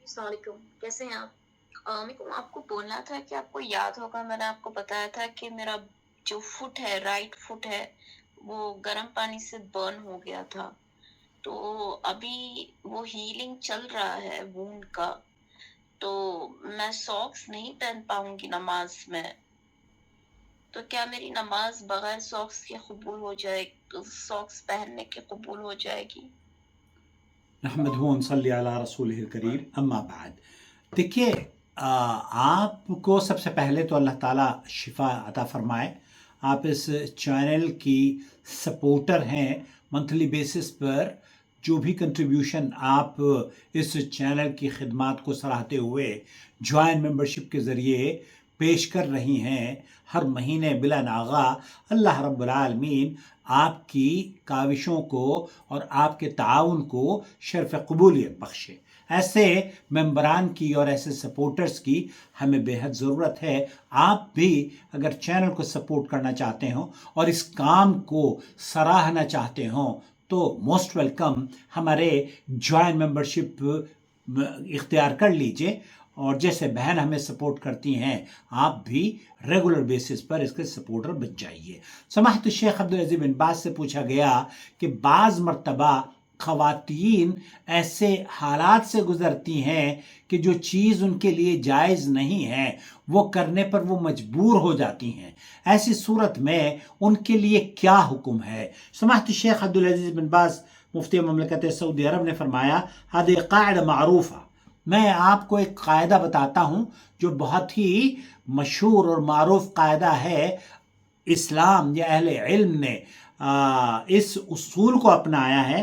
السلام علیکم، کیسے ہیں آپ؟ میرے کو آپ کو بولنا تھا کہ آپ کو یاد ہوگا میں نے آپ کو بتایا تھا کہ میرا جو فٹ ہے، رائٹ فٹ ہے، وہ گرم پانی سے برن ہو گیا تھا۔ تو ابھی وہ ہیلنگ چل رہا ہے وونڈ کا، تو میں ساکس نہیں پہن پاؤں گی نماز میں۔ تو کیا میری نماز بغیر ساکس کے قبول ہو جائے، ساکس پہننے کے قبول ہو جائے گی؟ نحمدہ و نصلی علی رسولہ الکریم اما بعد۔ دیکھیے، آپ کو سب سے پہلے تو اللہ تعالیٰ شفا عطا فرمائے۔ آپ اس چینل کی سپورٹر ہیں، منتھلی بیسس پر جو بھی کنٹریبیوشن آپ اس چینل کی خدمات کو سراہتے ہوئے جوائن ممبرشپ کے ذریعے پیش کر رہی ہیں، ہر مہینے بلا ناغہ اللہ رب العالمین آپ کی کاوشوں کو اور آپ کے تعاون کو شرف قبولیت بخشے۔ ایسے ممبران کی اور ایسے سپورٹرز کی ہمیں بے حد ضرورت ہے۔ آپ بھی اگر چینل کو سپورٹ کرنا چاہتے ہوں اور اس کام کو سراہنا چاہتے ہوں تو موسٹ ویلکم، ہمارے جوائن ممبرشپ اختیار کر لیجئے، اور جیسے بہن ہمیں سپورٹ کرتی ہیں آپ بھی ریگولر بیسس پر اس کے سپورٹر بن جائیے۔ سماحت الشیخ عبدالعزیز بن باز سے پوچھا گیا کہ بعض مرتبہ خواتین ایسے حالات سے گزرتی ہیں کہ جو چیز ان کے لیے جائز نہیں ہے وہ کرنے پر وہ مجبور ہو جاتی ہیں، ایسی صورت میں ان کے لیے کیا حکم ہے؟ سماحت الشیخ عبدالعزیز بن باز مفتی مملکت سعودی عرب نے فرمایا، هذه قاعدہ معروفہ، میں آپ کو ایک قاعدہ بتاتا ہوں جو بہت ہی مشہور اور معروف قاعدہ ہے۔ اسلام یا اہل علم نے اس اصول کو اپنایا ہے،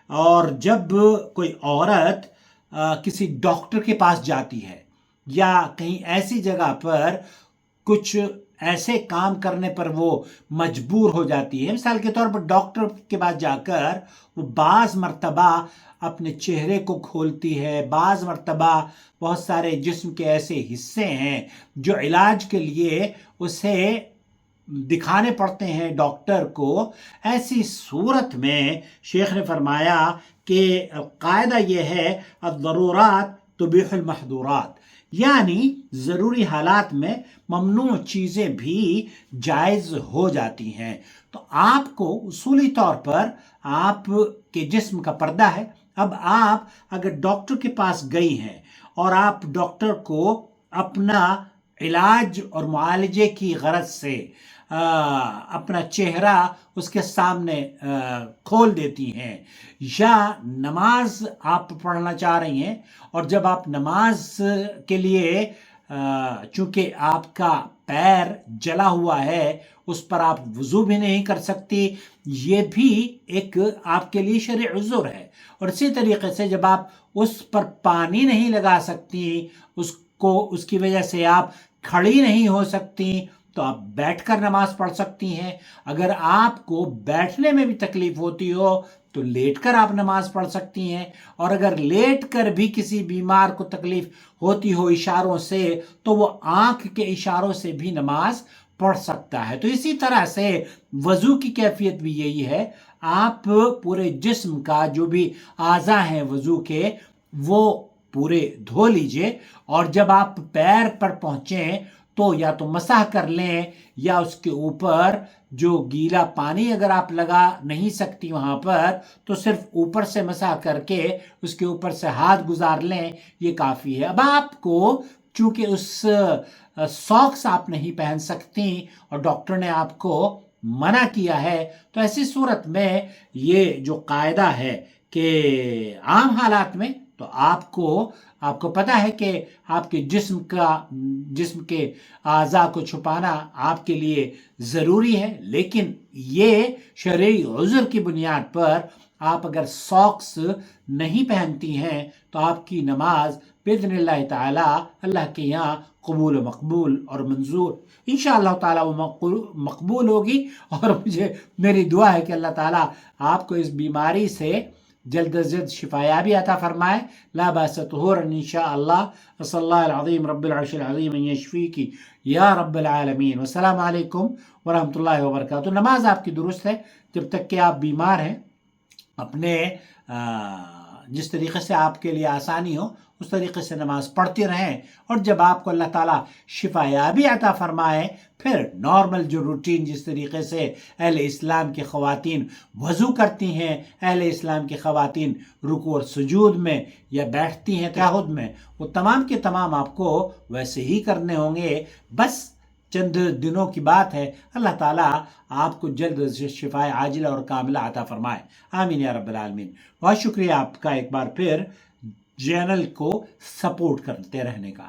اور جب کوئی عورت کسی ڈاکٹر کے پاس جاتی ہے یا کہیں ایسی جگہ پر کچھ ایسے کام کرنے پر وہ مجبور ہو جاتی ہے، مثال کے طور پر ڈاکٹر کے پاس جا کر وہ بعض مرتبہ اپنے چہرے کو کھولتی ہے، بعض مرتبہ بہت سارے جسم کے ایسے حصے ہیں جو علاج کے لیے اسے دکھانے پڑتے ہیں ڈاکٹر کو۔ ایسی صورت میں شیخ نے فرمایا کہ قاعدہ یہ ہے، الضرورات تبیح المحظورات، یعنی ضروری حالات میں ممنوع چیزیں بھی جائز ہو جاتی ہیں۔ تو آپ کو اصولی طور پر آپ کے جسم کا پردہ ہے۔ اب آپ اگر ڈاکٹر کے پاس گئی ہیں اور آپ ڈاکٹر کو اپنا علاج اور معالجے کی غرض سے اپنا چہرہ اس کے سامنے کھول دیتی ہیں، یا نماز آپ پڑھنا چاہ رہی ہیں، اور جب آپ نماز کے لیے چونکہ آپ کا پیر جلا ہوا ہے اس پر آپ وضو بھی نہیں کر سکتی، یہ بھی ایک آپ کے لیے شرعی عذر ہے۔ اور اسی طریقے سے جب آپ اس پر پانی نہیں لگا سکتی، اس کی وجہ سے آپ کھڑی نہیں ہو سکتی، تو آپ بیٹھ کر نماز پڑھ سکتی ہیں۔ اگر آپ کو بیٹھنے میں بھی تکلیف ہوتی ہو تو لیٹ کر آپ نماز پڑھ سکتی ہیں، اور اگر لیٹ کر بھی کسی بیمار کو تکلیف ہوتی ہو اشاروں سے تو وہ آنکھ کے اشاروں سے بھی نماز پڑھ سکتا ہے۔ تو اسی طرح سے وضو کی کیفیت بھی یہی ہے، آپ پورے جسم کا جو بھی اعضاء ہیں وضو کے وہ پورے دھو لیجئے، اور جب آپ پیر پر پہنچیں تو یا تو مسح کر لیں، یا اس کے اوپر جو گیلا پانی اگر آپ لگا نہیں سکتی وہاں پر تو صرف اوپر سے مسح کر کے اس کے اوپر سے ہاتھ گزار لیں، یہ کافی ہے۔ اب آپ کو چونکہ اس ساکس آپ نہیں پہن سکتی اور ڈاکٹر نے آپ کو منع کیا ہے، تو ایسی صورت میں یہ جو قاعدہ ہے کہ عام حالات میں تو آپ کو پتہ ہے کہ آپ کے جسم کے اعضاء کو چھپانا آپ کے لیے ضروری ہے، لیکن یہ شرعی عذر کی بنیاد پر آپ اگر ساکس نہیں پہنتی ہیں تو آپ کی نماز باذن اللہ تعالی اللہ کے یہاں قبول و مقبول اور منظور انشاءاللہ تعالی وہ مقبول ہوگی۔ اور میری دعا ہے کہ اللہ تعالیٰ آپ کو اس بیماری سے جلد از جلد شفایابی عطا فرمائے، لا باس طہورا انشاءاللہ۔ صلی اللہ العظیم رب العرش العظیم ان یشفیکی یا رب العالمین۔ والسلام علیکم ورحمۃ اللہ وبرکاتہ۔ نماز آپ کی درست ہے جب تک کہ آپ بیمار ہیں، اپنے جس طریقے سے آپ کے لیے آسانی ہو اس طریقے سے نماز پڑھتے رہیں، اور جب آپ کو اللہ تعالیٰ شفا یابی عطا فرمائے پھر نارمل جو روٹین جس طریقے سے اہل اسلام کی خواتین وضو کرتی ہیں، اہل اسلام کی خواتین رکوع اور سجود میں یا بیٹھتی ہیں تشہد میں، وہ تمام کے تمام آپ کو ویسے ہی کرنے ہوں گے. بس چند دنوں کی بات ہے، اللہ تعالیٰ آپ کو جلد شفا عاجلہ اور کاملہ عطا فرمائے. آمین یا رب العالمین. بہت شکریہ آپ کا ایک بار پھر چینل کو سپورٹ کرتے رہنے کا.